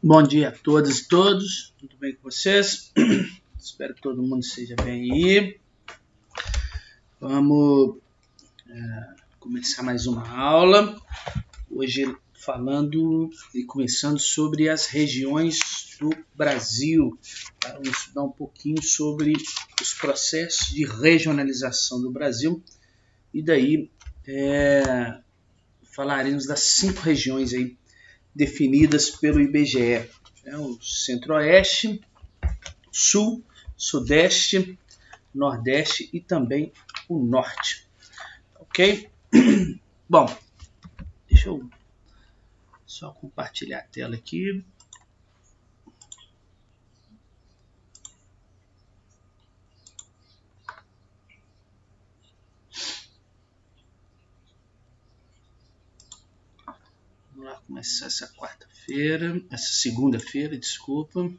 Bom dia a todas e todos, tudo bem com vocês? Espero que todo mundo esteja bem aí. Vamos começar mais uma aula, hoje falando e começando sobre as regiões do Brasil. Vamos estudar um pouquinho sobre os processos de regionalização do Brasil e daí falaremos das 5 regiões aí definidas pelo IBGE, o Centro-Oeste, Sul, Sudeste, Nordeste e também o Norte, ok? Bom, deixa eu só compartilhar a tela aqui. Vamos lá começar essa segunda-feira, desculpa.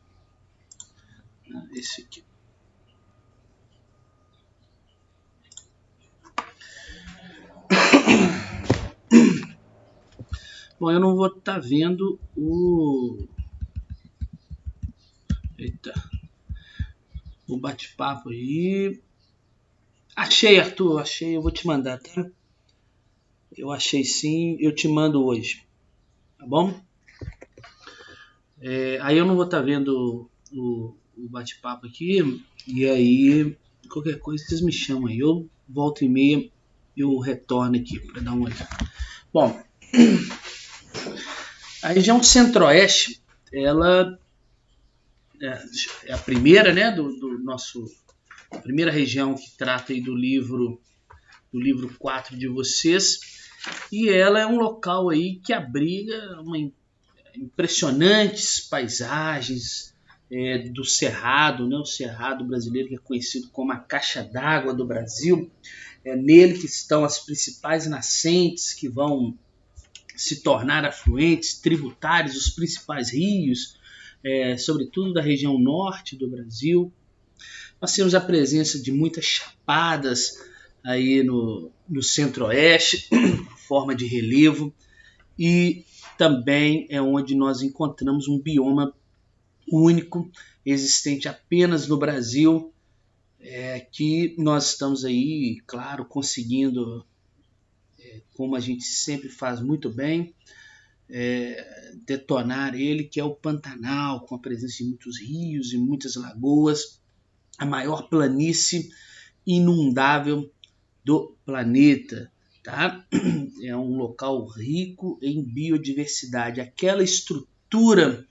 Esse aqui. Bom, eu não vou estar vendo o bate-papo aí. Achei, Arthur, eu vou te mandar, tá? Eu achei sim, eu te mando hoje, tá bom? Aí eu não vou estar vendo o bate-papo aqui, e aí qualquer coisa vocês me chamam aí, eu volto e meia, eu retorno aqui para dar uma olhada. Bom, a região centro-oeste, ela é a primeira, né, a primeira região que trata aí do livro 4 de vocês, e ela é um local aí que abriga impressionantes paisagens do Cerrado, né, o Cerrado brasileiro, que é conhecido como a caixa d'água do Brasil. É nele que estão as principais nascentes que vão se tornar afluentes, tributários, os principais rios, sobretudo da região norte do Brasil. Nós temos a presença de muitas chapadas aí no centro-oeste, forma de relevo, e também é onde nós encontramos um bioma único, existente apenas no Brasil, que nós estamos aí, claro, conseguindo, como a gente sempre faz muito bem, detonar ele, que é o Pantanal, com a presença de muitos rios e muitas lagoas, a maior planície inundável do planeta, tá? É um local rico em biodiversidade. Aquela estrutura,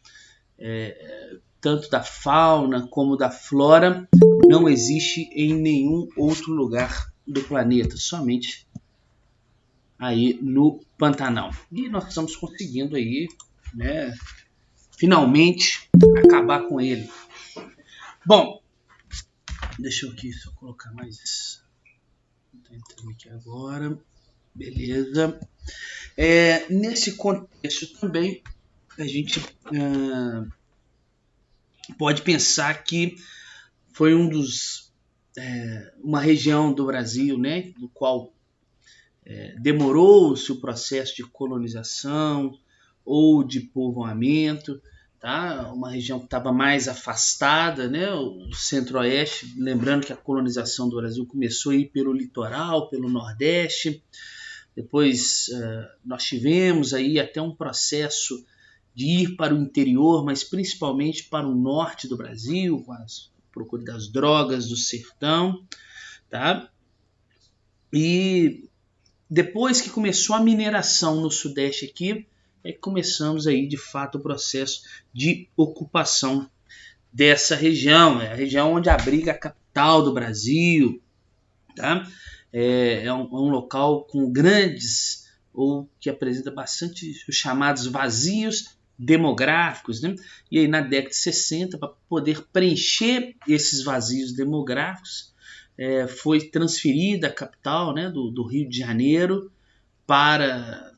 tanto da fauna como da flora, não existe em nenhum outro lugar do planeta, somente aí no Pantanal. E nós estamos conseguindo aí, né, finalmente acabar com ele. Bom, deixa eu aqui só colocar mais. Estou entrando aqui agora. Beleza. Nesse contexto também a gente pode pensar que foi uma região do Brasil, né, do qual demorou-se o processo de colonização ou de povoamento, tá? Uma região que estava mais afastada, né? O centro-oeste, lembrando que a colonização do Brasil começou aí pelo litoral, pelo nordeste, depois nós tivemos aí até um processo de ir para o interior, mas principalmente para o norte do Brasil, com a procura das drogas do sertão, tá? E depois que começou a mineração no sudeste aqui, começamos aí de fato o processo de ocupação dessa região. É a região onde abriga a capital do Brasil, tá? É um local com grandes, ou que apresenta bastante os chamados vazios demográficos, né? E aí na década de 60, para poder preencher esses vazios demográficos, foi transferida a capital, né, do Rio de Janeiro para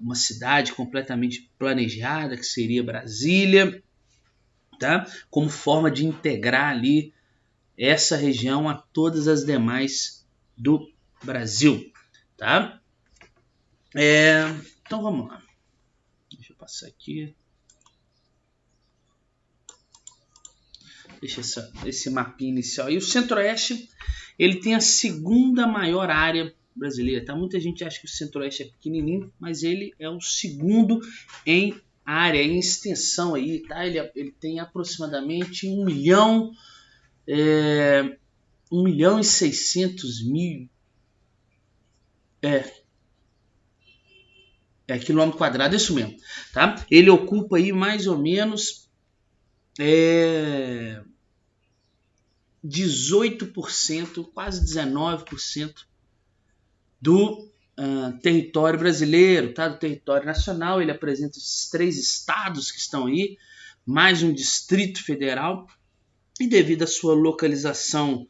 uma cidade completamente planejada, que seria Brasília, tá? Como forma de integrar ali essa região a todas as demais do Brasil, tá? Então vamos lá. Deixa eu passar aqui. Deixa esse mapinha inicial. E o Centro-Oeste, ele tem a segunda maior área brasileira, tá? Muita gente acha que o Centro-Oeste é pequenininho, mas ele é o segundo em área, em extensão aí, tá? Ele tem aproximadamente 1.600.000 quilômetro quadrado, isso mesmo, tá? Ele ocupa aí mais ou menos 18%, quase 19% do território brasileiro, tá? Do território nacional. Ele apresenta esses 3 estados que estão aí, mais um Distrito Federal, e devido à sua localização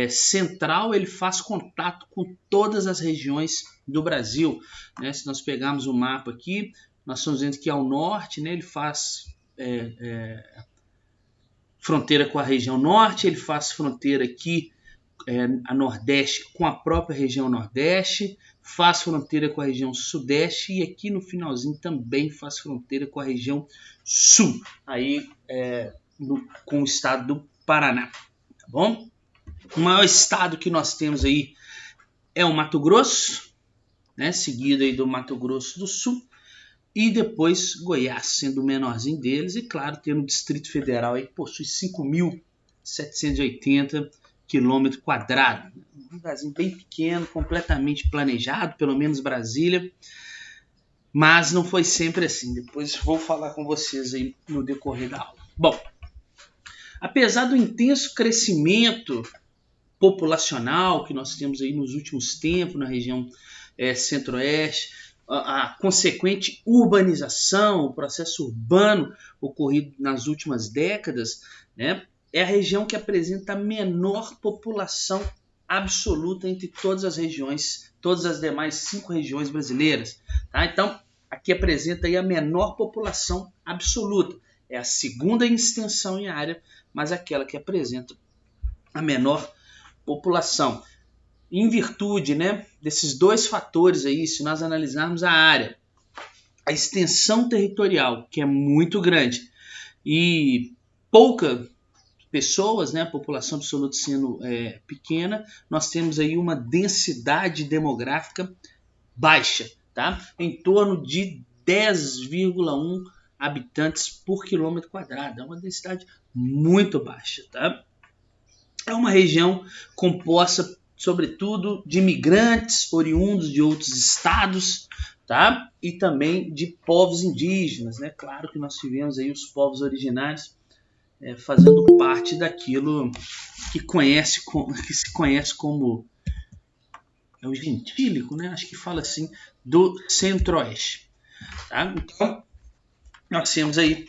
central, ele faz contato com todas as regiões do Brasil, né? Se nós pegarmos o mapa aqui, nós estamos vendo que ao norte, né, ele faz fronteira com a região norte, ele faz fronteira aqui a nordeste com a própria região nordeste, faz fronteira com a região sudeste e aqui no finalzinho também faz fronteira com a região sul, aí com o estado do Paraná, tá bom? O maior estado que nós temos aí é o Mato Grosso, né, seguido aí do Mato Grosso do Sul, e depois Goiás, sendo o menorzinho deles, e claro, tendo o Distrito Federal aí, que possui 5.780 quilômetros quadrados. Um lugarzinho bem pequeno, completamente planejado, pelo menos Brasília, mas não foi sempre assim. Depois vou falar com vocês aí no decorrer da aula. Bom, apesar do intenso crescimento populacional que nós temos aí nos últimos tempos na região centro-oeste, a consequente urbanização, o processo urbano ocorrido nas últimas décadas, né, é a região que apresenta a menor população absoluta entre todas as regiões, todas as demais 5 regiões brasileiras. Tá? Então, aqui apresenta aí a menor população absoluta. É a segunda em extensão em área, mas aquela que apresenta a menor população. Em virtude, né, desses 2 fatores aí, se nós analisarmos a área, a extensão territorial, que é muito grande, e pouca pessoas, né, a população absoluta sendo pequena, nós temos aí uma densidade demográfica baixa, tá? Em torno de 10,1 habitantes por quilômetro quadrado. É uma densidade muito baixa, tá? É uma região composta sobretudo de imigrantes oriundos de outros estados, tá? E também de povos indígenas, né? Claro que nós tivemos aí os povos originários fazendo parte daquilo que se conhece como o gentílico, né? Acho que fala assim, do Centro-Oeste, tá? Então, nós temos aí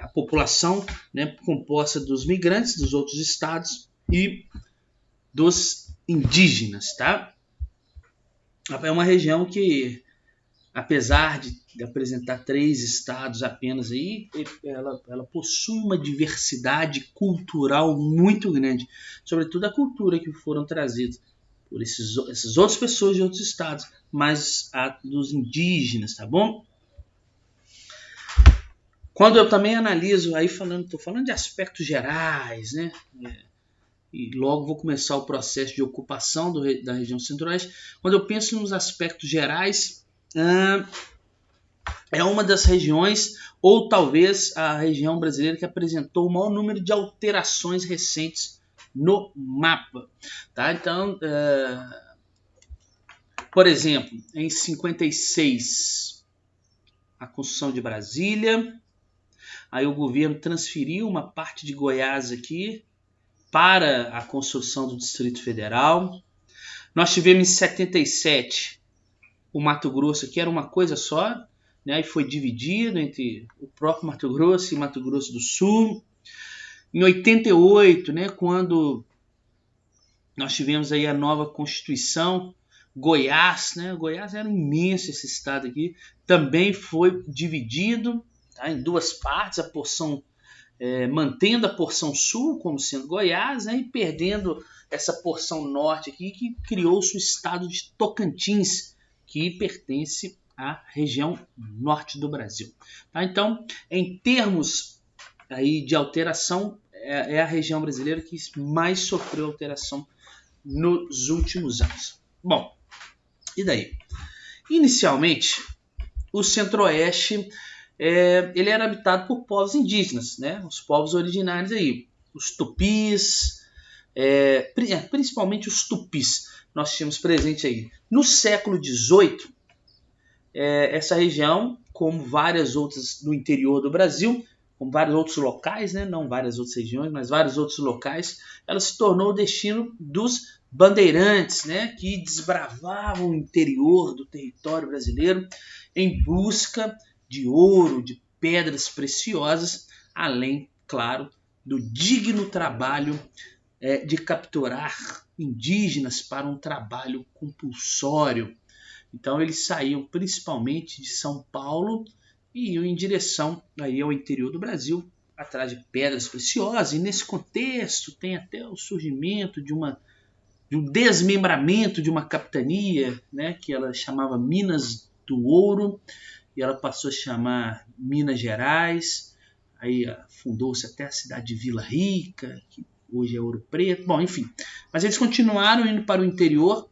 a população, né, composta dos migrantes dos outros estados e dos indígenas, tá? É uma região que, apesar de apresentar 3 estados apenas aí, ela possui uma diversidade cultural muito grande, sobretudo a cultura que foram trazidas por essas outras pessoas de outros estados, mas a dos indígenas, tá bom? Quando eu também analiso, aí estou falando de aspectos gerais, né? E logo vou começar o processo de ocupação da região centro-oeste. Quando eu penso nos aspectos gerais, é uma das regiões, ou talvez a região brasileira que apresentou o maior número de alterações recentes no mapa. Tá? Então, por exemplo, em 56, a construção de Brasília, aí o governo transferiu uma parte de Goiás aqui para a construção do Distrito Federal. Nós tivemos em 77 o Mato Grosso, que era uma coisa só, né, e foi dividido entre o próprio Mato Grosso e Mato Grosso do Sul. Em 88, né, quando nós tivemos aí a nova Constituição, Goiás, né, Goiás era imenso esse estado aqui, também foi dividido, tá, em duas partes, a porção mantendo a porção sul como sendo Goiás, né, e perdendo essa porção norte aqui, que criou-se o estado de Tocantins, que pertence à região norte do Brasil. Tá? Então, em termos aí de alteração, é a região brasileira que mais sofreu alteração nos últimos anos. Bom, e daí? Inicialmente, o Centro-Oeste ele era habitado por povos indígenas, né? Os povos originários aí, os tupis, principalmente os tupis, nós tínhamos presente aí. No século XVIII, essa região, como várias outras no interior do Brasil, como vários outros locais, né? Não várias outras regiões, mas vários outros locais, ela se tornou o destino dos bandeirantes, né? Que desbravavam o interior do território brasileiro em busca de ouro, de pedras preciosas, além, claro, do digno trabalho de capturar indígenas para um trabalho compulsório. Então eles saíam principalmente de São Paulo e iam em direção aí ao interior do Brasil, atrás de pedras preciosas, e nesse contexto tem até o surgimento de um desmembramento de uma capitania, né, que ela chamava Minas do Ouro, e ela passou a chamar Minas Gerais, aí fundou-se até a cidade de Vila Rica, que hoje é Ouro Preto, bom, enfim. Mas eles continuaram indo para o interior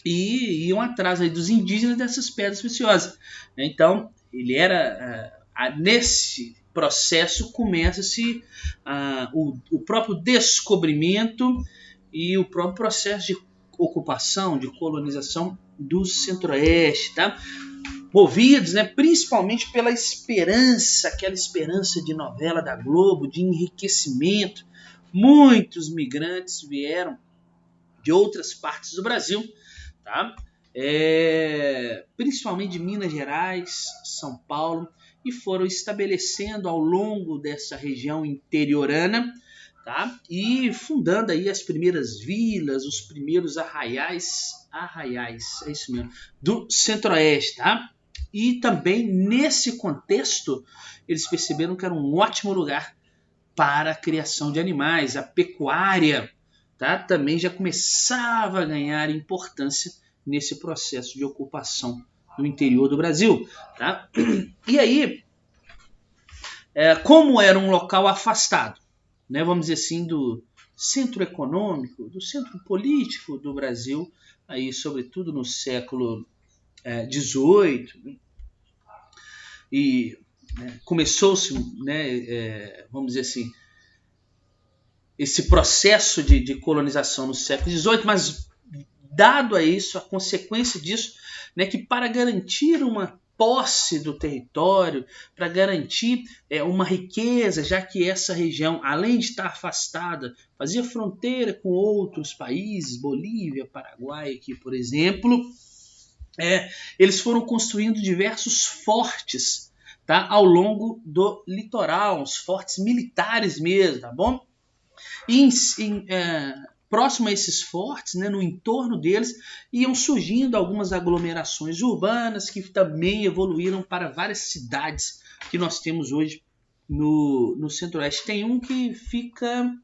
e iam atrás aí dos indígenas dessas pedras preciosas. Então, ele era, nesse processo começa-se o próprio descobrimento e o próprio processo de ocupação, de colonização do Centro-Oeste, tá? Movidos, né, principalmente pela esperança, aquela esperança de novela da Globo, de enriquecimento. Muitos migrantes vieram de outras partes do Brasil, tá? Principalmente de Minas Gerais, São Paulo, e foram estabelecendo ao longo dessa região interiorana, tá? E fundando aí as primeiras vilas, os primeiros arraiais, é isso mesmo, do Centro-Oeste, tá? E também nesse contexto eles perceberam que era um ótimo lugar para a criação de animais, a pecuária, tá? Também já começava a ganhar importância nesse processo de ocupação do interior do Brasil, tá? E aí, como era um local afastado, né, vamos dizer assim, do centro econômico, do centro político do Brasil, aí, sobretudo no século XVIII, e começou-se, né, vamos dizer assim, esse processo de colonização no século XVIII, mas dado a isso, a consequência disso, né, que para garantir uma posse do território, para garantir uma riqueza, já que essa região, além de estar afastada, fazia fronteira com outros países, Bolívia, Paraguai, aqui, por exemplo, eles foram construindo diversos fortes, tá, ao longo do litoral, uns fortes militares mesmo, tá bom? E próximo a esses fortes, né, no entorno deles, iam surgindo algumas aglomerações urbanas que também evoluíram para várias cidades que nós temos hoje no Centro-Oeste. Tem um que fica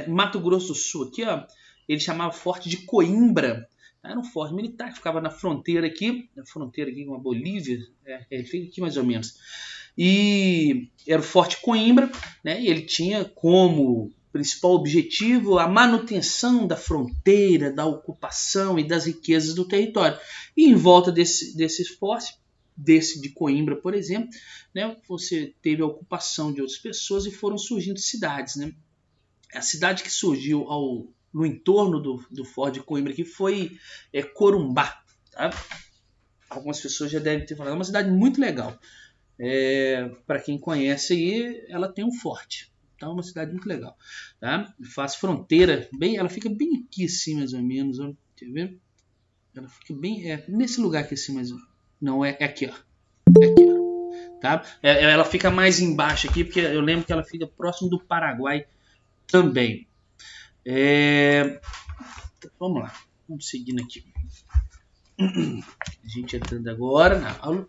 Mato Grosso do Sul, aqui, ó, ele chamava Forte de Coimbra. Era um forte militar que ficava na fronteira aqui com a Bolívia, ele fica aqui mais ou menos. E era o Forte Coimbra, né, e ele tinha como principal objetivo a manutenção da fronteira, da ocupação e das riquezas do território. E em volta desse forte, desse de Coimbra, por exemplo, né, você teve a ocupação de outras pessoas e foram surgindo cidades, né? A cidade que surgiu no entorno do Forte de Coimbra aqui foi Corumbá. Tá? Algumas pessoas já devem ter falado, é uma cidade muito legal. Para quem conhece aí, ela tem um forte. Então é uma cidade muito legal, tá? Faz fronteira, ela fica bem aqui assim, mais ou menos, ó. Quer ver? Ela fica bem nesse lugar aqui assim, mas não é aqui, ó. Aqui, tá? Ela fica mais embaixo aqui, porque eu lembro que ela fica próximo do Paraguai também. Vamos lá, vamos seguindo aqui. A gente entrando agora na aula.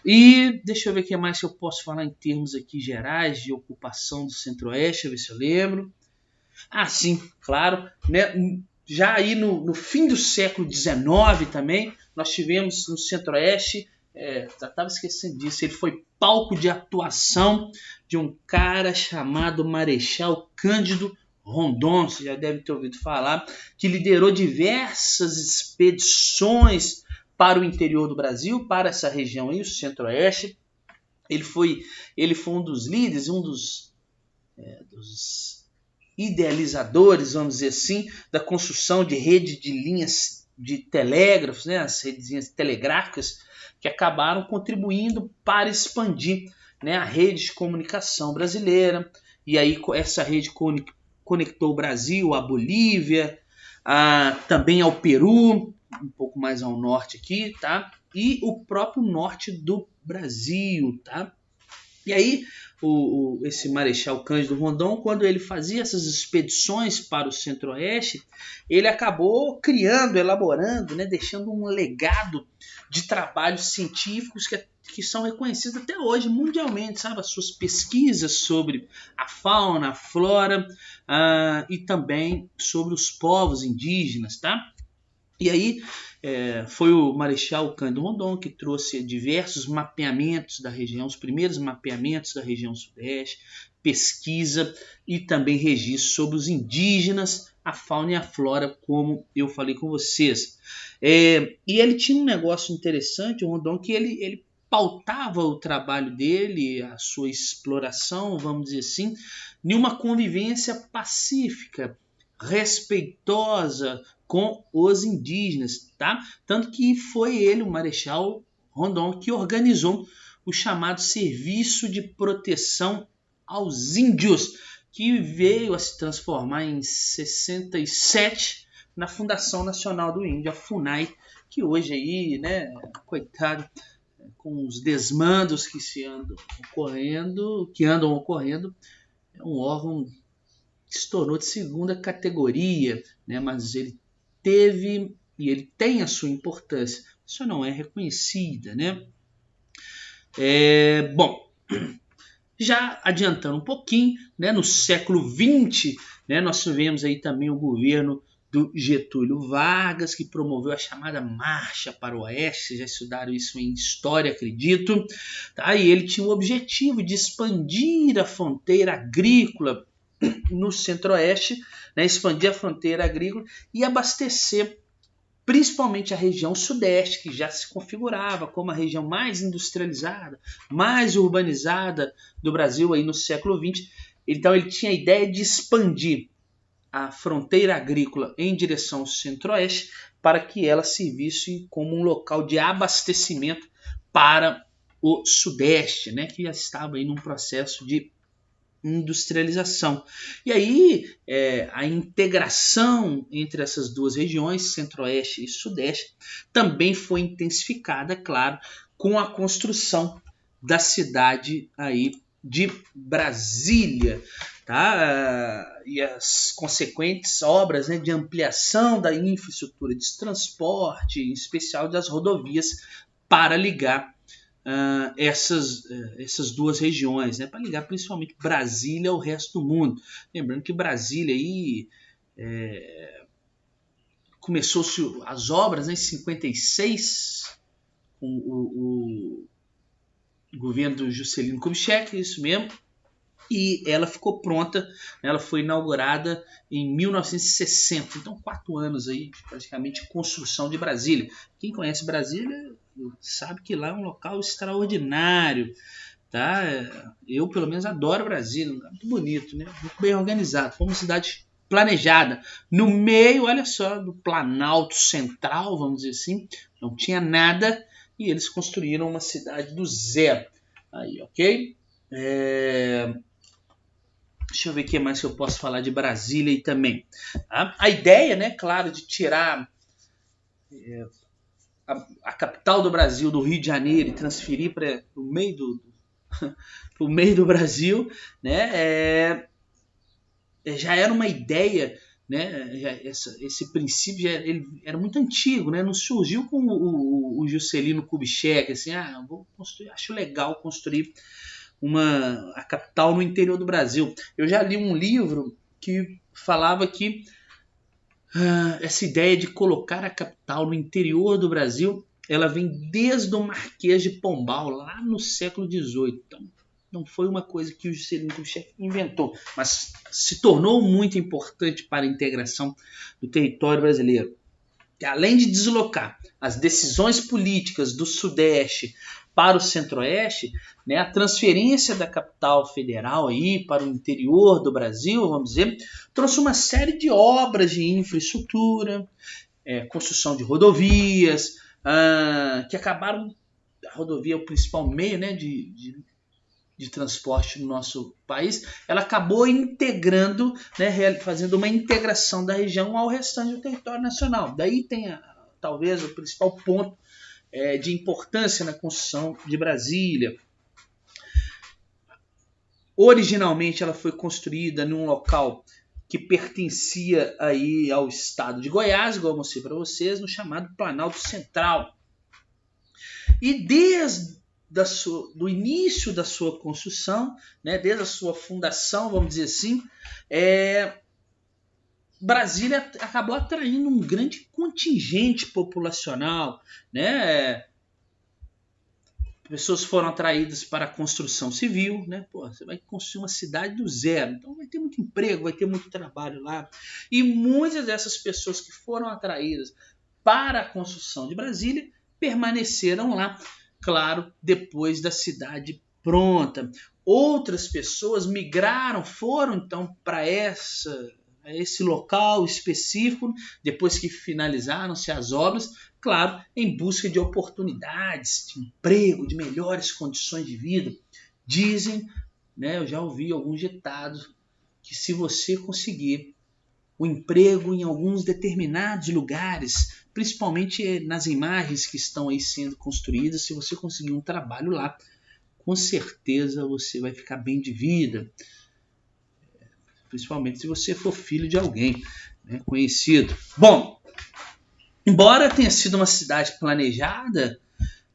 E deixa eu ver o que mais que eu posso falar em termos aqui gerais de ocupação do Centro-Oeste, ver se eu lembro. Ah, sim, claro, né? Já aí no fim do século XIX também, nós tivemos no Centro-Oeste, já estava esquecendo disso, ele foi palco de atuação de um cara chamado Marechal Cândido Rondon, você já deve ter ouvido falar, que liderou diversas expedições para o interior do Brasil, para essa região aí, o Centro-Oeste. Ele foi um dos líderes, um dos idealizadores, vamos dizer assim, da construção de rede de linhas de telégrafos, né, as redes telegráficas, que acabaram contribuindo para expandir, né, a rede de comunicação brasileira. E aí essa rede conectou o Brasil à Bolívia, também ao Peru, um pouco mais ao norte aqui, tá? E o próprio norte do Brasil, tá? E aí, esse Marechal Cândido Rondon, quando ele fazia essas expedições para o Centro-Oeste, ele acabou criando, elaborando, né, deixando um legado de trabalhos científicos que são reconhecidos até hoje mundialmente, sabe? As suas pesquisas sobre a fauna, a flora e também sobre os povos indígenas, tá? E aí foi o Marechal Cândido Rondon que trouxe diversos mapeamentos da região, os primeiros mapeamentos da região sudeste, pesquisa e também registro sobre os indígenas, a fauna e a flora, como eu falei com vocês. E ele tinha um negócio interessante, o Rondon, que ele pautava o trabalho dele, a sua exploração, vamos dizer assim, em uma convivência pacífica, respeitosa com os indígenas, tá? Tanto que foi ele, o Marechal Rondon, que organizou o chamado Serviço de Proteção aos Índios, que veio a se transformar em 67 na Fundação Nacional do Índio, a FUNAI, que hoje aí, né, coitado, com os desmandos que andam ocorrendo, é um órgão que se tornou de segunda categoria, né, mas ele teve e ele tem a sua importância, só não é reconhecida, né? Bom, já adiantando um pouquinho, né, no século XX, né, nós tivemos aí também o governo do Getúlio Vargas, que promoveu a chamada Marcha para o Oeste, já estudaram isso em história, acredito, tá? E ele tinha o objetivo de expandir a fronteira agrícola no Centro-Oeste, né, expandir a fronteira agrícola e abastecer principalmente a região sudeste, que já se configurava como a região mais industrializada, mais urbanizada do Brasil aí no século XX. Então ele tinha a ideia de expandir a fronteira agrícola em direção ao Centro-Oeste para que ela servisse como um local de abastecimento para o Sudeste, né, que já estava aí num processo de industrialização. E aí a integração entre essas duas regiões, Centro-Oeste e Sudeste, também foi intensificada, claro, com a construção da cidade aí de Brasília, tá? E as consequentes obras, né, de ampliação da infraestrutura de transporte, em especial das rodovias, para ligar essas duas regiões, né, para ligar principalmente Brasília ao resto do mundo. Lembrando que Brasília aí começou-se as obras, né, em 56 com o governo do Juscelino Kubitschek, isso mesmo, e ela ficou pronta, ela foi inaugurada em 1960, então 4 anos aí de praticamente construção de Brasília. Quem conhece Brasília sabe que lá é um local extraordinário, tá? Eu pelo menos adoro Brasília, muito bonito, né? Muito bem organizado, foi uma cidade planejada, no meio, olha só, do Planalto Central, vamos dizer assim, não tinha nada e eles construíram uma cidade do zero, aí, ok? Deixa eu ver o que mais que eu posso falar de Brasília aí também. A ideia, né, claro, de tirar a capital do Brasil, do Rio de Janeiro, e transferir para o meio pro meio do Brasil, né? Já era uma ideia, né? Esse princípio ele era muito antigo, né? Não surgiu com o Juscelino Kubitschek, assim, vou construir, acho legal construir a capital no interior do Brasil. Eu já li um livro que falava que essa ideia de colocar a capital no interior do Brasil, ela vem desde o Marquês de Pombal, lá no século XVIII. Então, não foi uma coisa que o Juscelino Kubitschek inventou, mas se tornou muito importante para a integração do território brasileiro. Além de deslocar as decisões políticas do Sudeste para o Centro-Oeste, né, a transferência da capital federal aí para o interior do Brasil, vamos dizer, trouxe uma série de obras de infraestrutura, construção de rodovias, que acabaram. A rodovia é o principal meio, né, de transporte no nosso país. Ela acabou integrando, né, fazendo uma integração da região ao restante do território nacional. Daí tem talvez o principal ponto de importância na construção de Brasília. Originalmente ela foi construída num local que pertencia aí ao estado de Goiás, igual eu mostrei para vocês, no chamado Planalto Central. E desde do início da sua construção, né, desde a sua fundação, vamos dizer assim, Brasília acabou atraindo um grande contingente populacional, né? Pessoas foram atraídas para a construção civil, né? Você vai construir uma cidade do zero, então vai ter muito emprego, vai ter muito trabalho lá. E muitas dessas pessoas que foram atraídas para a construção de Brasília permaneceram lá, claro, depois da cidade pronta. Outras pessoas migraram, foram então para esse local específico, depois que finalizaram-se as obras, claro, em busca de oportunidades, de emprego, de melhores condições de vida. Dizem, né, eu já ouvi alguns ditados, que se você conseguir o emprego em alguns determinados lugares, principalmente nas imagens que estão aí sendo construídas, se você conseguir um trabalho lá, com certeza você vai ficar bem de vida. Principalmente se você for filho de alguém, né, conhecido. Bom, embora tenha sido uma cidade planejada,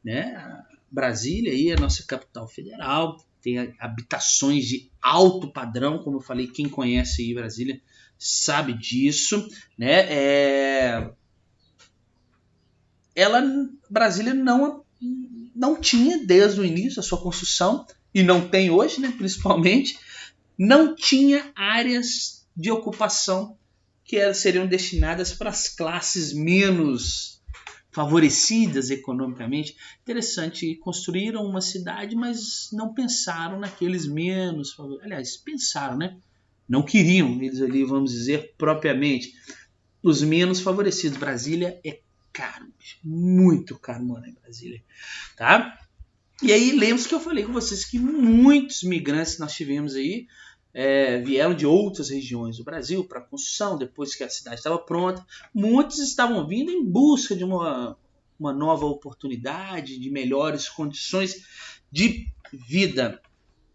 né, Brasília aí é a nossa capital federal, tem habitações de alto padrão, como eu falei, quem conhece aí Brasília sabe disso, né? Brasília não tinha desde o início a sua construção, e não tem hoje, né, principalmente, não tinha áreas de ocupação que seriam destinadas para as classes menos favorecidas economicamente. Interessante, construíram uma cidade, mas não pensaram naqueles menos favorecidos. Aliás, pensaram, né? Não queriam eles ali, vamos dizer, propriamente. Os menos favorecidos. Brasília é caro, muito caro morar em Brasília, tá? E aí, lembro que eu falei com vocês que muitos migrantes nós tivemos aí vieram de outras regiões do Brasil para a construção, depois que a cidade estava pronta. Muitos estavam vindo em busca de uma nova oportunidade, de melhores condições de vida.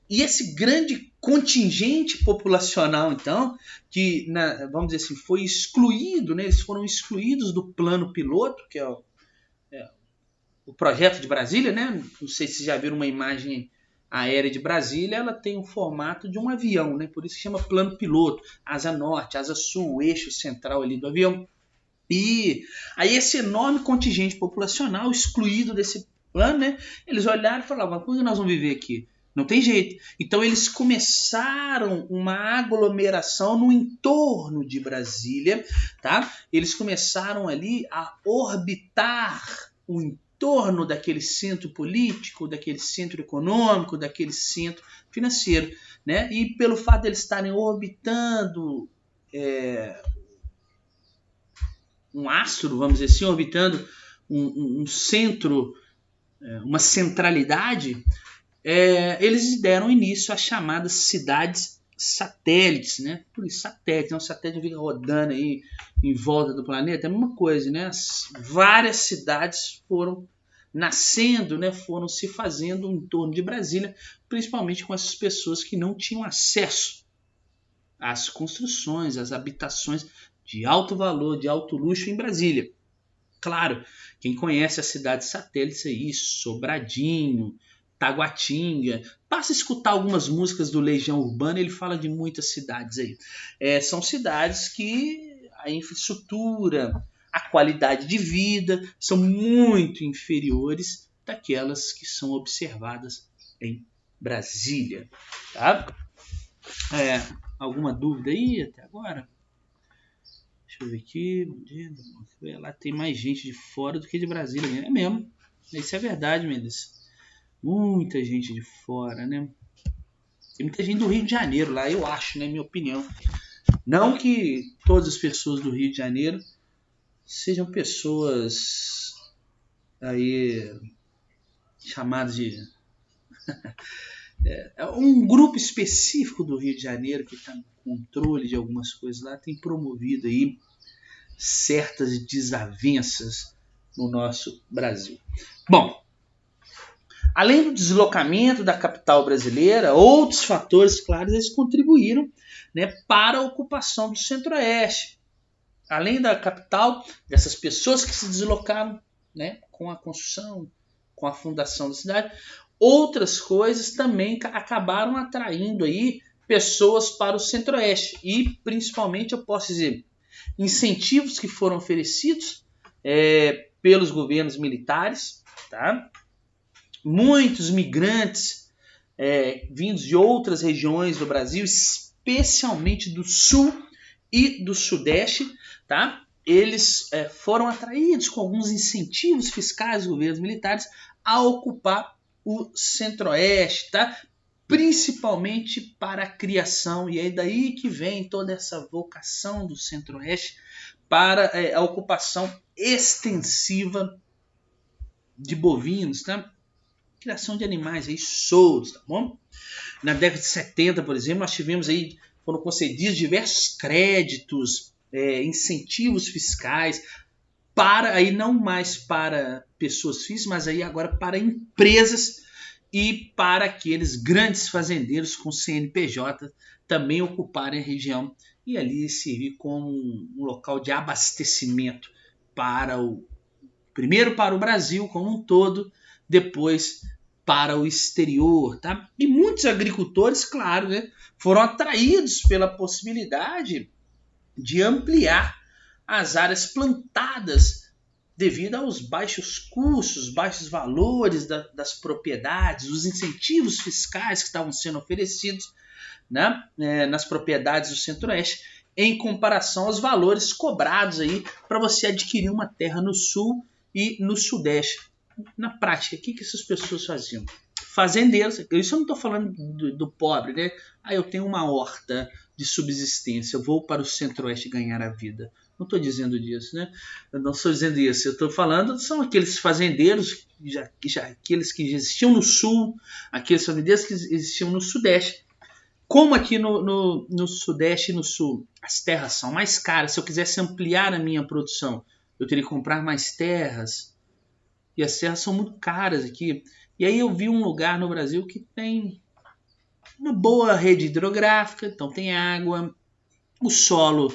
E esse grande contingente populacional, então, que, vamos dizer assim, foi excluído, né? Eles foram excluídos do plano piloto, que é o projeto de Brasília, né? Não sei se já viram uma imagem aérea de Brasília, ela tem o formato de um avião, né? Por isso que chama plano piloto, asa norte, asa sul, o eixo central ali do avião. E aí esse enorme contingente populacional excluído desse plano, né? Eles olharam e falavam, como nós vamos viver aqui? Não tem jeito. Então eles começaram uma aglomeração no entorno de Brasília, tá? Eles começaram ali a orbitar o entorno daquele centro político, daquele centro econômico, daquele centro financeiro, né? E pelo fato de eles estarem orbitando um astro, vamos dizer assim, orbitando um centro, uma centralidade, eles deram início às chamadas cidades satélites, né? Por isso, satélite, um satélite fica rodando aí em volta do planeta, é a mesma coisa, né? Várias cidades foram nascendo, né? Foram se fazendo em torno de Brasília, principalmente com essas pessoas que não tinham acesso às construções, às habitações de alto valor, de alto luxo em Brasília. Claro, quem conhece as cidades satélites aí, Sobradinho, Taguatinga, basta escutar algumas músicas do Legião Urbana, ele fala de muitas cidades aí. São cidades que a infraestrutura, a qualidade de vida são muito inferiores daquelas que são observadas em Brasília. Tá? Alguma dúvida aí até agora? Deixa eu ver aqui. Lá tem mais gente de fora do que de Brasília. É mesmo. Isso é verdade, Mendes. Muita gente de fora, né? Tem muita gente do Rio de Janeiro lá, eu acho, né? Minha opinião. Não que todas as pessoas do Rio de Janeiro sejam pessoas aí chamadas de... um grupo específico do Rio de Janeiro que está no controle de algumas coisas lá tem promovido aí certas desavenças no nosso Brasil. Bom, além do deslocamento da capital brasileira, outros fatores, claro, eles contribuíram, né, para a ocupação do Centro-Oeste. Além da capital, dessas pessoas que se deslocaram, né, com a construção, com a fundação da cidade, outras coisas também acabaram atraindo aí pessoas para o Centro-Oeste. E, principalmente, eu posso dizer, incentivos que foram oferecidos pelos governos militares, tá? Muitos migrantes vindos de outras regiões do Brasil, especialmente do Sul e do Sudeste, tá? Eles foram atraídos com alguns incentivos fiscais dos governos militares a ocupar o Centro-Oeste, tá? Principalmente para a criação, e é daí que vem toda essa vocação do Centro-Oeste para a ocupação extensiva de bovinos, tá? Criação de animais aí soltos, tá bom? Na década de 70, por exemplo, nós tivemos aí, foram concedidos diversos créditos, incentivos fiscais, para aí não mais para pessoas físicas, mas aí agora para empresas e para aqueles grandes fazendeiros com CNPJ também ocuparem a região e ali servir como um local de abastecimento primeiro para o Brasil como um todo, depois para o exterior, tá? E muitos agricultores, claro, né, foram atraídos pela possibilidade de ampliar as áreas plantadas devido aos baixos custos, baixos valores das propriedades, os incentivos fiscais que estavam sendo oferecidos, né, nas propriedades do Centro-Oeste, em comparação aos valores cobrados aí para você adquirir uma terra no Sul e no Sudeste. Na prática, o que essas pessoas faziam? Fazendeiros, isso eu não estou falando do pobre, né? Eu tenho uma horta de subsistência, eu vou para o Centro-Oeste ganhar a vida. Não estou dizendo disso, né? Eu não estou dizendo isso. Eu estou falando são aqueles fazendeiros, aqueles que existiam no Sul, aqueles fazendeiros que existiam no Sudeste. Como aqui no Sudeste e no Sul as terras são mais caras, se eu quisesse ampliar a minha produção, eu teria que comprar mais terras. E as terras são muito caras aqui. E aí eu vi um lugar no Brasil que tem uma boa rede hidrográfica, então tem água, o solo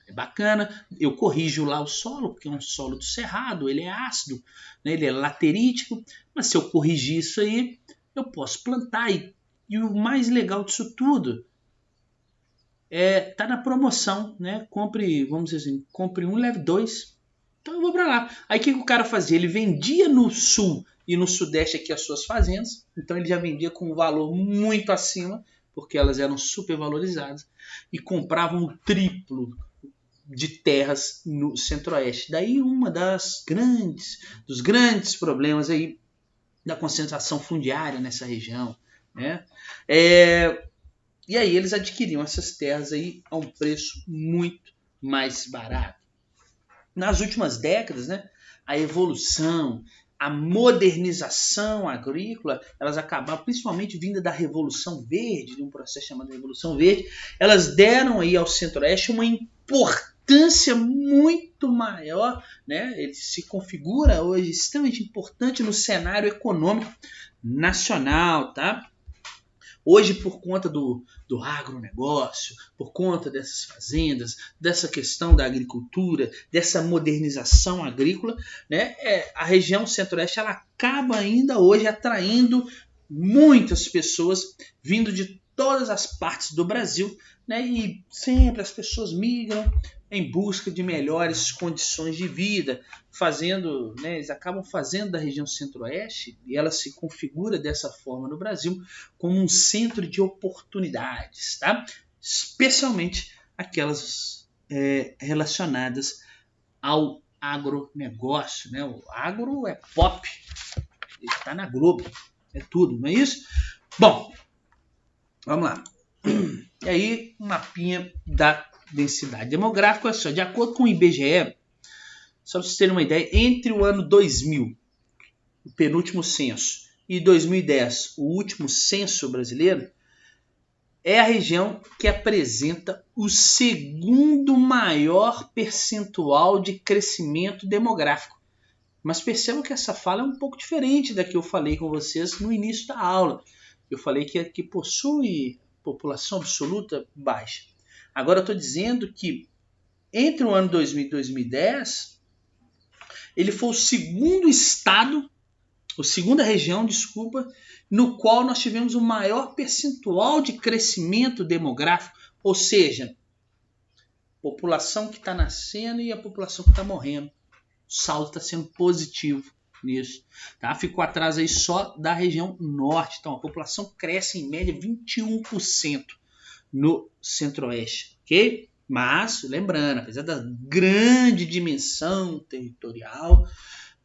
é bacana, eu corrijo lá o solo, porque é um solo do cerrado, ele é ácido, né? Ele é laterítico, mas se eu corrigir isso aí, eu posso plantar. E o mais legal disso tudo tá na promoção, né? Vamos dizer assim, compre um, leve dois. Então eu vou para lá. Aí o que o cara fazia? Ele vendia no Sul e no Sudeste aqui as suas fazendas, então ele já vendia com um valor muito acima, porque elas eram super valorizadas, e comprava um triplo de terras no Centro-Oeste. Daí uma dos grandes problemas aí da concentração fundiária nessa região, né? E aí eles adquiriam essas terras aí a um preço muito mais barato. Nas últimas décadas, né, a evolução, a modernização agrícola, elas acabaram, principalmente vinda da Revolução Verde, de um processo chamado Revolução Verde, elas deram aí ao Centro-Oeste uma importância muito maior, né? Ele se configura hoje extremamente importante no cenário econômico nacional, tá? Hoje, por conta do agronegócio, por conta dessas fazendas, dessa questão da agricultura, dessa modernização agrícola, né, a região centro-oeste ela acaba ainda hoje atraindo muitas pessoas vindo de todas as partes do Brasil, né, e sempre as pessoas migram em busca de melhores condições de vida, fazendo, né, eles acabam fazendo da região centro-oeste, e ela se configura dessa forma no Brasil, como um centro de oportunidades, tá? Especialmente aquelas relacionadas ao agronegócio, né? O agro é pop, ele está na Globo, é tudo, não é isso? Bom, vamos lá. E aí, um mapinha da densidade demográfica, olha só, de acordo com o IBGE, só para vocês terem uma ideia, entre o ano 2000, o penúltimo censo, e 2010, o último censo brasileiro, é a região que apresenta o segundo maior percentual de crescimento demográfico. Mas percebam que essa fala é um pouco diferente da que eu falei com vocês no início da aula. Eu falei que possui população absoluta baixa. Agora eu estou dizendo que entre o ano 2000 e 2010, ele foi o segundo estado, a segunda região, desculpa, no qual nós tivemos o maior percentual de crescimento demográfico, ou seja, população que está nascendo e a população que está morrendo. O saldo está sendo positivo nisso. Tá? Ficou atrás aí só da região norte. Então a população cresce em média 21% no centro-oeste, ok? Mas, lembrando, apesar da grande dimensão territorial,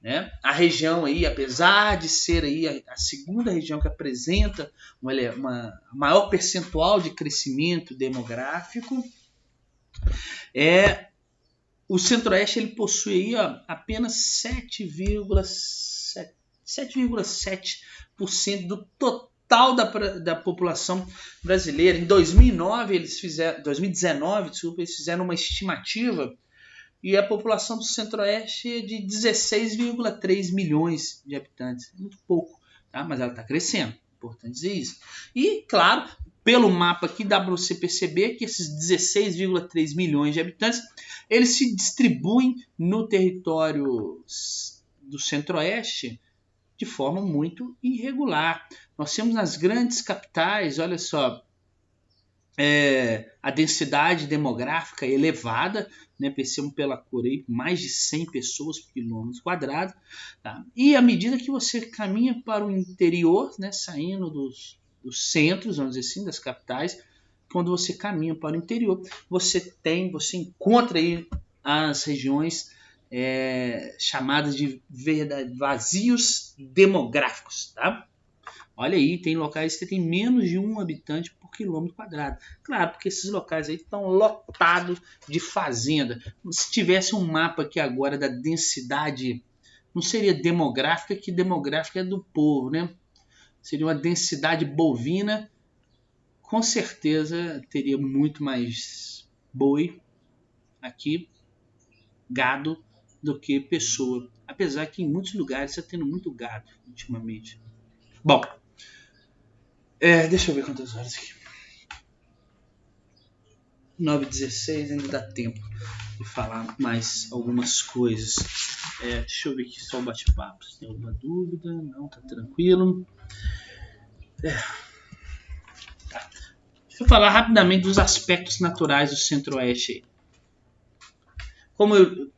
né, a região aí, apesar de ser aí a segunda região que apresenta uma maior percentual de crescimento demográfico, o Centro-Oeste ele possui aí, apenas 7,7% do total da população brasileira. Em 2019, eles fizeram uma estimativa e a população do Centro-Oeste é de 16,3 milhões de habitantes. É muito pouco, tá? Mas ela está crescendo, importante dizer isso. E, claro, pelo mapa aqui dá para você perceber que esses 16,3 milhões de habitantes, eles se distribuem no território do Centro-Oeste de forma muito irregular. Nós temos nas grandes capitais, olha só, a densidade demográfica elevada, né? Percebam pela cor aí, mais de 100 pessoas por quilômetro quadrado. Tá? E à medida que você caminha para o interior, né? Saindo dos centros, vamos dizer assim, das capitais, quando você caminha para o interior, você encontra aí as regiões chamadas de vazios demográficos, tá? Olha aí, tem locais que tem menos de 1 habitante por quilômetro quadrado. Claro, porque esses locais aí estão lotados de fazenda. Se tivesse um mapa aqui agora da densidade, não seria demográfica, que demográfica é do povo, né? Seria uma densidade bovina, com certeza teria muito mais boi aqui, gado, do que pessoa. Apesar que em muitos lugares está tendo muito gado ultimamente. Bom, deixa eu ver quantas horas aqui. 9h16, ainda dá tempo de falar mais algumas coisas. Deixa eu ver aqui só o bate-papo. Se tem alguma dúvida? Não, tá tranquilo. Tá. Deixa eu falar rapidamente dos aspectos naturais do Centro-Oeste. Como eu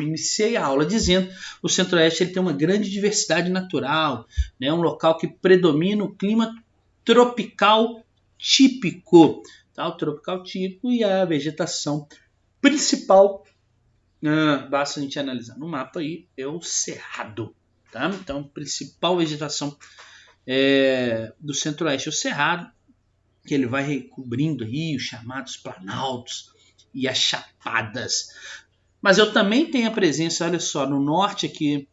iniciei a aula dizendo, o Centro-Oeste ele tem uma grande diversidade natural, né? Um local que predomina o clima tropical típico, tá? O tropical típico e a vegetação principal, basta a gente analisar no mapa aí, é o cerrado, tá? Então, a principal vegetação do Centro-Oeste é o cerrado, que ele vai recobrindo aí os chamados planaltos e as chapadas. Mas eu também tenho a presença, olha só, no norte aqui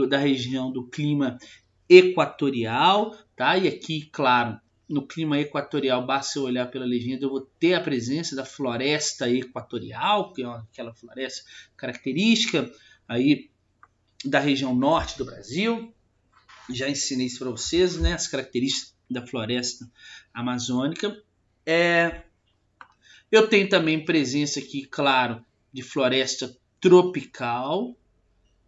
da região do clima equatorial, tá? E aqui, claro, no clima equatorial, basta eu olhar pela legenda, eu vou ter a presença da floresta equatorial, que é aquela floresta característica aí da região norte do Brasil. Já ensinei isso para vocês, né? As características da floresta amazônica. Eu tenho também presença aqui, claro, de floresta tropical,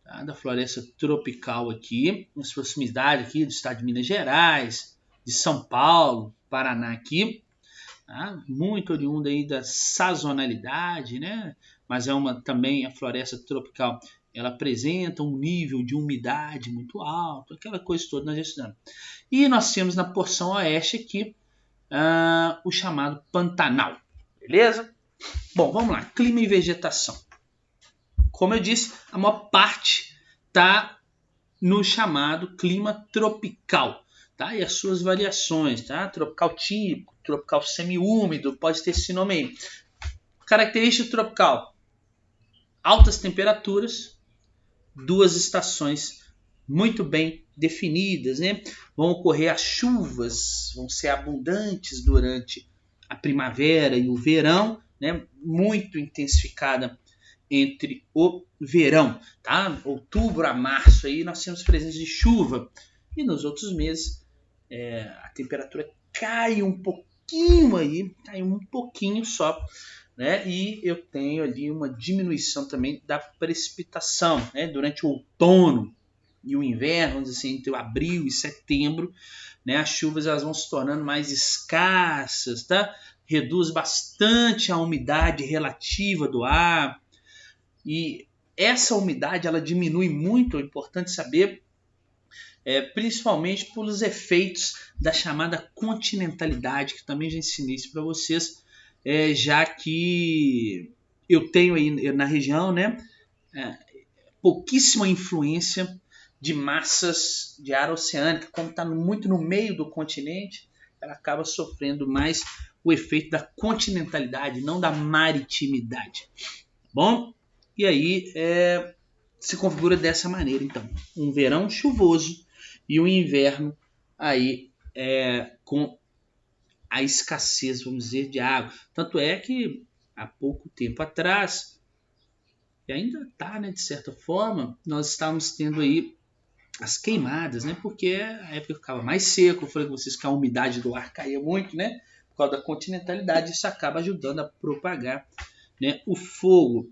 tá? Da floresta tropical aqui, nas proximidades aqui do estado de Minas Gerais, de São Paulo, Paraná aqui, tá? Muito oriunda aí da sazonalidade, né? Mas também a floresta tropical, ela apresenta um nível de umidade muito alto, aquela coisa toda nós já estudamos. E nós temos na porção oeste aqui o chamado Pantanal, beleza? Bom, vamos lá, clima e vegetação. Como eu disse, a maior parte está no chamado clima tropical, tá? E as suas variações, tá? Tropical típico, tropical semiúmido, pode ter esse nome aí. Característica tropical: altas temperaturas, 2 estações muito bem definidas, né? Vão ocorrer as chuvas, vão ser abundantes durante a primavera e o verão, né? Muito intensificada entre o verão, tá? Outubro a março aí nós temos presença de chuva, e nos outros meses a temperatura cai um pouquinho aí, cai um pouquinho só, né? E eu tenho ali uma diminuição também da precipitação, né? Durante o outono e o inverno, vamos dizer assim, entre abril e setembro, né? As chuvas elas vão se tornando mais escassas, tá? Reduz bastante a umidade relativa do ar, e essa umidade ela diminui muito, é importante saber, principalmente pelos efeitos da chamada continentalidade, que também já ensinei isso para vocês, já que eu tenho aí na região, né, pouquíssima influência de massas de ar oceânica, como está muito no meio do continente, ela acaba sofrendo mais o efeito da continentalidade, não da maritimidade. Bom, e aí se configura dessa maneira, então, um verão chuvoso e um inverno aí com a escassez, vamos dizer, de água. Tanto é que há pouco tempo atrás, e ainda está, né, de certa forma, nós estávamos tendo aí as queimadas, né, porque a época ficava mais seco, eu falei com vocês que a umidade do ar caía muito, né, por causa da continentalidade, isso acaba ajudando a propagar, né, o fogo.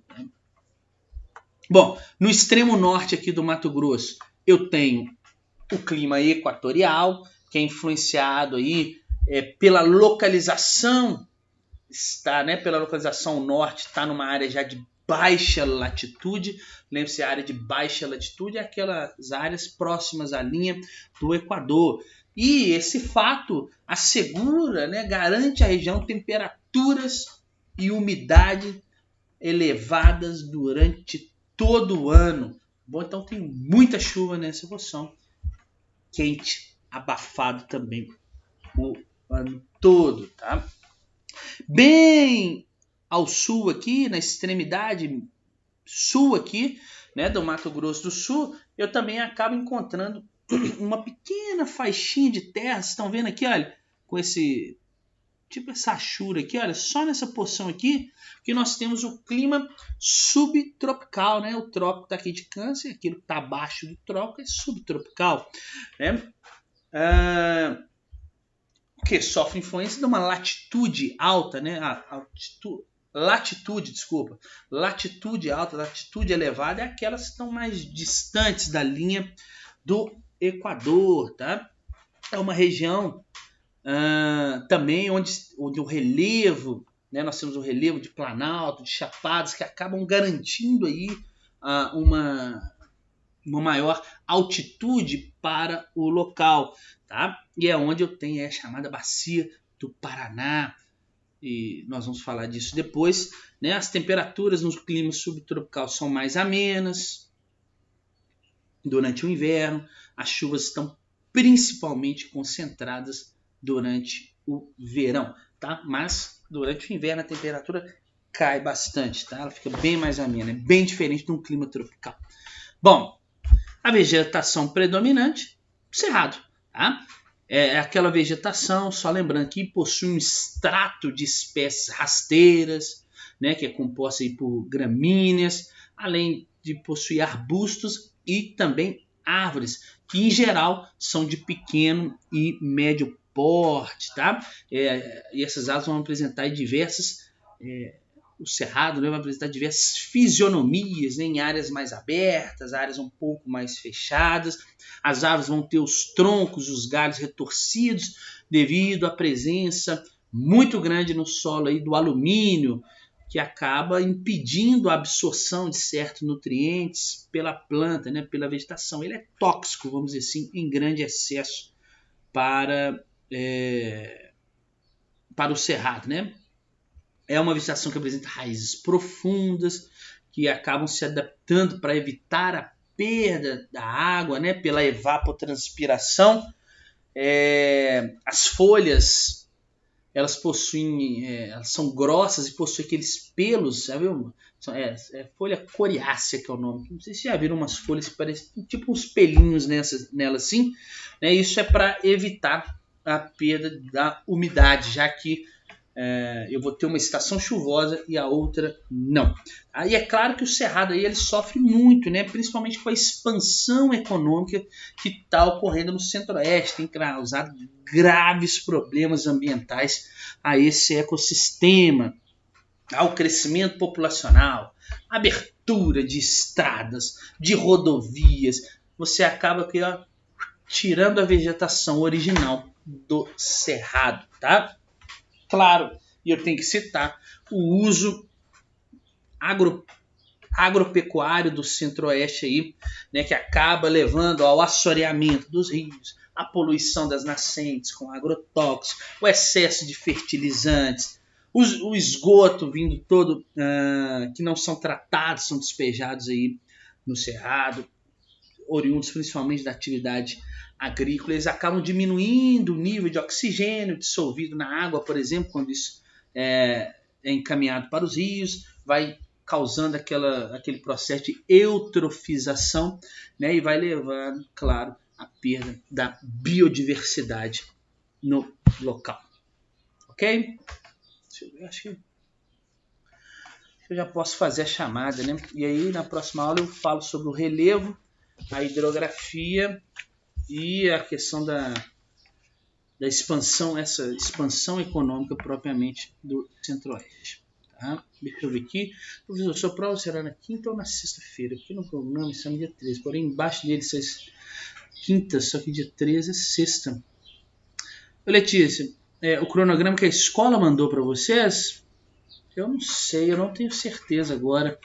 Bom, no extremo norte aqui do Mato Grosso, eu tenho o clima equatorial, que é influenciado aí pela localização, pela localização norte, está numa área já de baixa latitude. Lembre-se, a área de baixa latitude é aquelas áreas próximas à linha do Equador. E esse fato assegura, né, garante à região temperaturas e umidade elevadas durante todo o ano. Bom, então tem muita chuva nessa porção. Quente, abafado também o ano todo, tá? Bem ao sul aqui, na extremidade sul aqui, né, do Mato Grosso do Sul, eu também acabo encontrando uma pequena faixinha de terra. Vocês estão vendo aqui, olha, com esse tipo essa achura aqui, olha, só nessa porção aqui que nós temos o clima subtropical, né? O trópico está aqui de Câncer, aquilo que está abaixo do trópico é subtropical, né? Que sofre influência de uma latitude alta, né? Latitude alta, latitude elevada é aquelas que estão mais distantes da linha do Equador, tá? É uma região também onde o relevo, né, nós temos o relevo de planalto, de chapadas, que acabam garantindo aí uma maior altitude para o local, tá? E é onde eu tenho a chamada bacia do Paraná, e nós vamos falar disso depois, né? As temperaturas no clima subtropical são mais amenas durante o inverno, as chuvas estão principalmente concentradas durante o verão, tá? Mas durante o inverno a temperatura cai bastante, tá? Ela fica bem mais amena, é bem diferente de um clima tropical. Bom, A vegetação predominante, cerrado. Tá? É aquela vegetação, só lembrando que possui um extrato de espécies rasteiras, né, que é composta aí por gramíneas, além de possuir arbustos e também árvores, que em geral são de pequeno e médio porte, tá? E essas árvores vão apresentar diversas, o cerrado, né, vai apresentar diversas fisionomias, né, em áreas mais abertas, áreas um pouco mais fechadas. As árvores vão ter os troncos, os galhos retorcidos devido à presença muito grande no solo aí do alumínio, que acaba impedindo a absorção de certos nutrientes pela planta, né, pela vegetação. Ele é tóxico, vamos dizer assim, em grande excesso para o cerrado, né? É uma vegetação que apresenta raízes profundas, que acabam se adaptando para evitar a perda da água, né, pela evapotranspiração. As folhas, elas possuem, elas são grossas e possuem aqueles pelos, sabe? Folha coriácea, que é o nome. Não sei se já viram umas folhas que parecem tipo uns pelinhos nela assim. Né? Isso é para evitar a perda da umidade, já que eu vou ter uma estação chuvosa e a outra não. Aí é claro que o cerrado aí ele sofre muito, né? Principalmente com a expansão econômica que está ocorrendo no centro-oeste, tem causado graves problemas ambientais a esse ecossistema, ao crescimento populacional, abertura de estradas, de rodovias. Você acaba aqui, ó, tirando a vegetação original do cerrado, tá? Claro, e eu tenho que citar o uso agropecuário do centro-oeste aí, né, que acaba levando ao assoreamento dos rios, a poluição das nascentes com agrotóxicos, o excesso de fertilizantes, o esgoto vindo todo que não são tratados, são despejados aí no cerrado, oriundos principalmente da atividade agrícola. Eles acabam diminuindo o nível de oxigênio dissolvido na água, por exemplo, quando isso é encaminhado para os rios, vai causando aquele processo de eutrofização, né, e vai levando, claro, à perda da biodiversidade no local. Ok? Deixa eu ver, acho que eu já posso fazer a chamada, né? E aí, na próxima aula, eu falo sobre o relevo, a hidrografia e a questão da expansão, essa expansão econômica propriamente do Centro-Oeste. Tá? Deixa eu ver aqui. Professor, sua prova será na quinta ou na sexta-feira? Aqui no programa está no dia 13, porém embaixo dele está quinta, só que dia 13 é sexta. Letícia, o cronograma que a escola mandou para vocês, eu não sei, eu não tenho certeza agora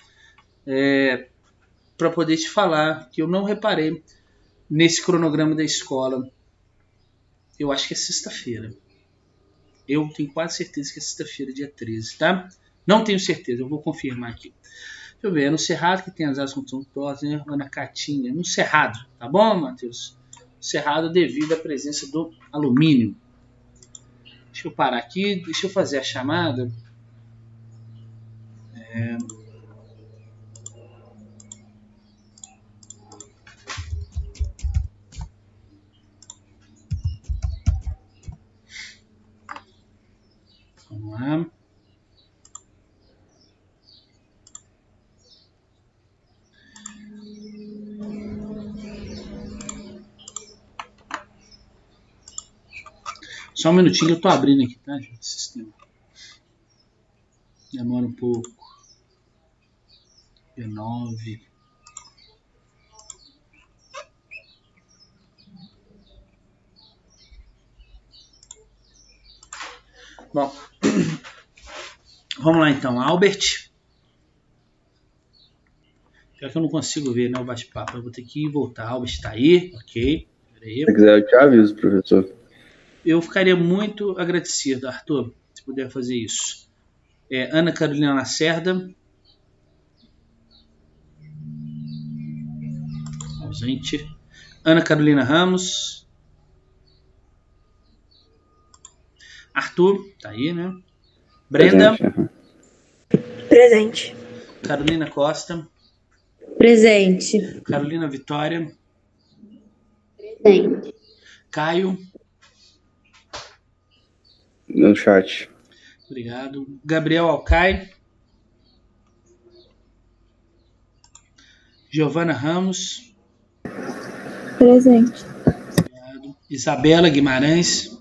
para poder te falar, que eu não reparei nesse cronograma da escola. Eu acho que é sexta-feira. Eu tenho quase certeza que é sexta-feira, dia 13, tá? Não tenho certeza, eu vou confirmar aqui. Deixa eu ver, é no Cerrado que tem as asas com tortas, né? Ou na Caatinga, no Cerrado, tá bom, Matheus? Cerrado devido à presença do alumínio. Deixa eu parar aqui, deixa eu fazer a chamada. Vamos lá. Só um minutinho, eu tô abrindo aqui, tá, gente? Sistema. Demora um pouco. Dia 9. Bom, vamos lá então. Albert. Já que eu não consigo ver, né, o bate-papo, eu vou ter que voltar. Albert está aí, ok. Peraí. Se quiser, eu te aviso, professor. Eu ficaria muito agradecido, Arthur, se puder fazer isso. Ana Carolina Lacerda. Ausente. Ana Carolina Ramos. Arthur, tá aí, né? Brenda. Presente. Carolina Costa. Presente. Carolina Vitória. Presente. Caio, No chat. obrigado. Gabriel Alcai. Giovana Ramos. Presente. Obrigado. Isabela Guimarães.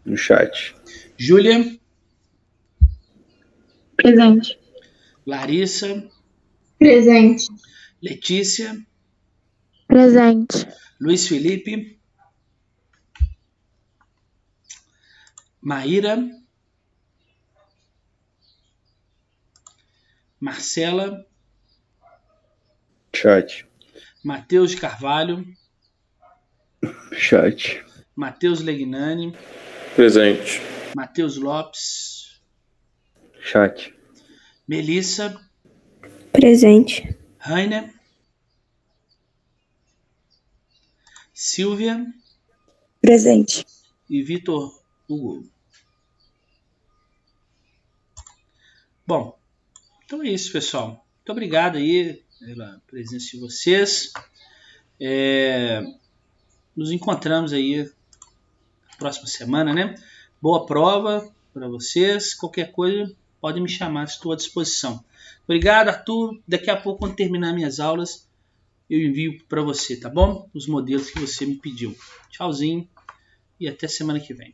No chat. Júlia. Presente. Larissa. Presente. Letícia. Presente. Luiz Felipe. Maíra. Marcela. Chat. Matheus Carvalho. Chat. Matheus Legnani. Presente. Matheus Lopes. Chat. Melissa. Presente. Rainer. Silvia Presente. e Vitor Hugo. Bom, então é isso, pessoal. Muito obrigado aí pela presença de vocês. Nos encontramos aí na próxima semana, né? Boa prova para vocês. Qualquer coisa, pode me chamar, estou à disposição. Obrigado, Arthur. Daqui a pouco, quando terminar minhas aulas, eu envio para você, tá bom? Os modelos que você me pediu. Tchauzinho e até semana que vem.